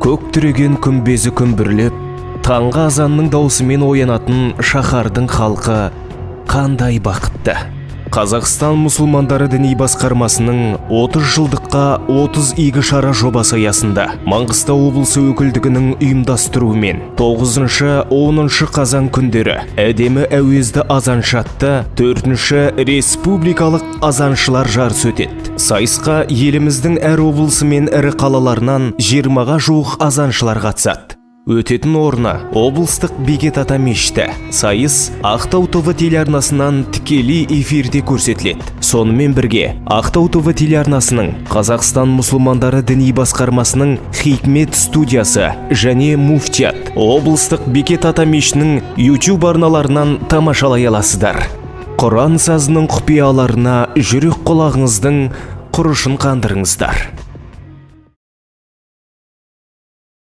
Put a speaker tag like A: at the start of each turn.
A: көк түреген күмбезі күмбірлеп, таңғы азанның даусымен оянатын шаһардың халқы қандай бақытты. Қазақстан мұсылмандары діни басқармасының 30 жылдыққа 30 игі шара жобасы аясында Маңғыстау облысы өкілдігінің ұйымдастыруымен 9-10 қазан күндері әдемі әуезді азаншы атты 4-ші республикалық азаншылар жарысы өтеді. Сайысқа еліміздің әр облысы мен ірі қалаларынан 20-ға жуық азаншылар қатысады. Өтетін орны облыстық Бекет ата мешіті. Сайыс Ақтау ТВ телеарнасынан тікелей эфирде көрсетіледі. Сонымен бірге Ақтау ТВ телеарнасының Қазақстан мұсылмандары діни басқармасының Хикмет студиясы және Муфтият облыстық Бекет ата мешітінің YouTube арналарынан тамашалай аласыздар. Құран сазының құпияларына жүрек құлағыңыздың құрышын қандырыңыздар.